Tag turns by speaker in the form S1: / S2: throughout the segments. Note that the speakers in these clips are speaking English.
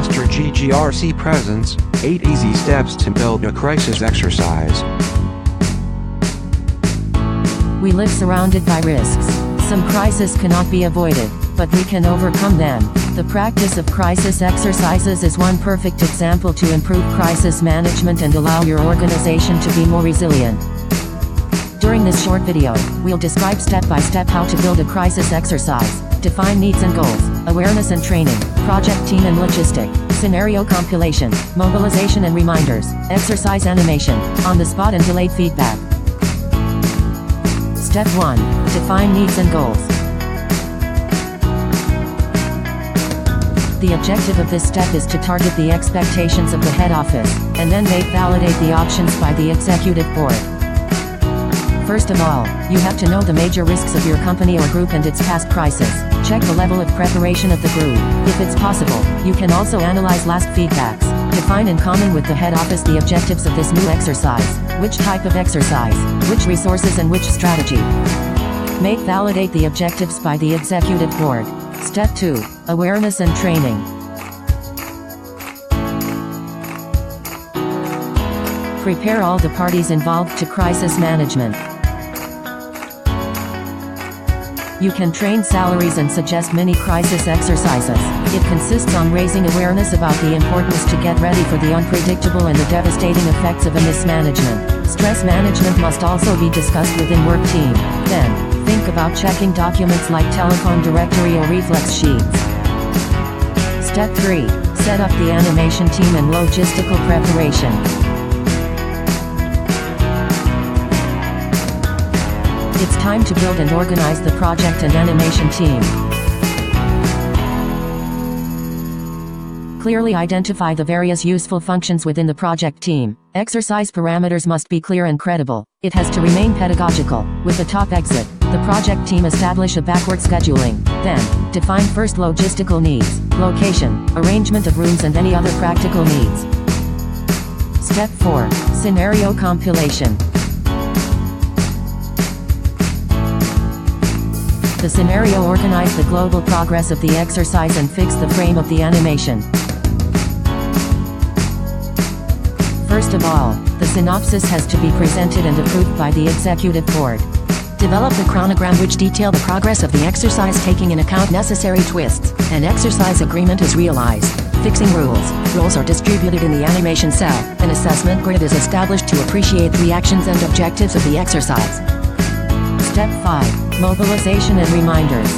S1: Master GGRC presents 8 easy steps to build a crisis exercise.
S2: We live surrounded by risks. Some crises cannot be avoided, but we can overcome them. The practice of crisis exercises is one perfect example to improve crisis management and allow your organization to be more resilient. During this short video, we'll describe step by step how to build a crisis exercise, define needs and goals, awareness and training, project team and logistic, scenario compilation, mobilization and reminders, exercise animation, on-the-spot and delayed feedback. Step 1. Define needs and goals. The objective of this step is to target the expectations of the head office, and then validate the options by the executive board. First of all, you have to know the major risks of your company or group and its past crisis. Check the level of preparation of the group. If it's possible, you can also analyze last feedbacks. Define in common with the head office the objectives of this new exercise. Which type of exercise, which resources and which strategy. Validate the objectives by the executive board. Step 2. Awareness and training. Prepare all the parties involved to crisis management. You can train salaries and suggest mini crisis exercises. It consists on raising awareness about the importance to get ready for the unpredictable and the devastating effects of a mismanagement. Stress management must also be discussed within work team. Then, think about checking documents like telephone directory or reflex sheets. Step 3. Set up the animation team and logistical preparation. It's time to build and organize the project and animation team. Clearly identify the various useful functions within the project team. Exercise parameters must be clear and credible. It has to remain pedagogical. With the top exit, the project team establish a backward scheduling. Then, define first logistical needs, location, arrangement of rooms and any other practical needs. Step 4. Scenario compilation. The scenario organize the global progress of the exercise and fix the frame of the animation. First of all, the synopsis has to be presented and approved by the executive board. Develop the chronogram which detail the progress of the exercise taking in account necessary twists. An exercise agreement is realized. Fixing rules. Roles are distributed in the animation cell. An assessment grid is established to appreciate the actions and objectives of the exercise. Step 5. Mobilization and reminders.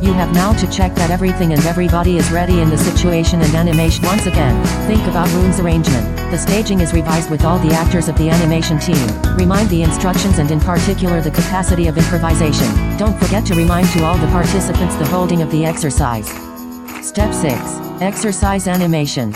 S2: You have now to check that everything and everybody is ready in the situation and animation. Once again, think about rooms arrangement. The staging is revised with all the actors of the animation team. Remind the instructions and in particular the capacity of improvisation. Don't forget to remind to all the participants the holding of the exercise. Step 6. Exercise animation.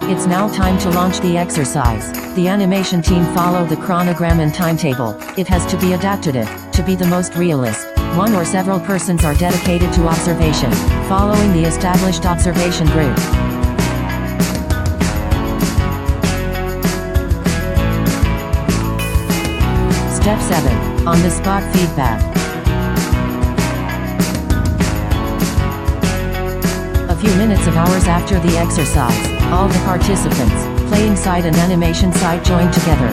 S2: It's now time to launch the exercise. The animation team follow the chronogram and timetable. It has to be adaptive, to be the most realist. One or several persons are dedicated to observation, following the established observation grid. Step 7. On-the-spot feedback. A few minutes of hours after the exercise, all the participants, playing side and animation side join together.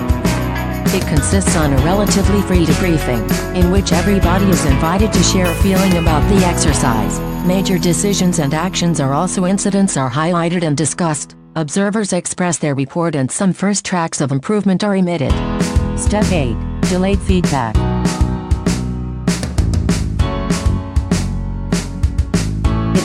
S2: It consists on a relatively free debriefing, in which everybody is invited to share a feeling about the exercise. Major decisions and actions or also incidents are highlighted and discussed. Observers express their report and some first tracks of improvement are emitted. Step 8. Delayed feedback.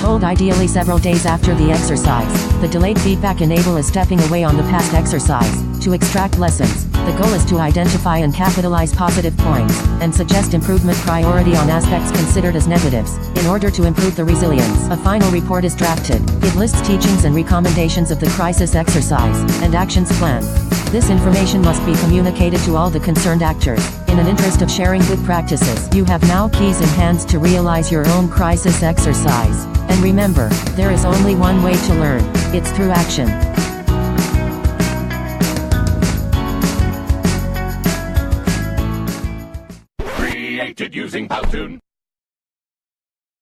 S2: Hold ideally several days after the exercise. The delayed feedback enable a stepping away on the past exercise, to extract lessons. The goal is to identify and capitalize positive points, and suggest improvement priority on aspects considered as negatives, in order to improve the resilience. A final report is drafted. It lists teachings and recommendations of the crisis exercise, and actions planned. This information must be communicated to all the concerned actors, in an interest of sharing good practices. You have now keys in hands to realize your own crisis exercise. And remember, there is only one way to learn. It's through action.
S3: created using Powtoon.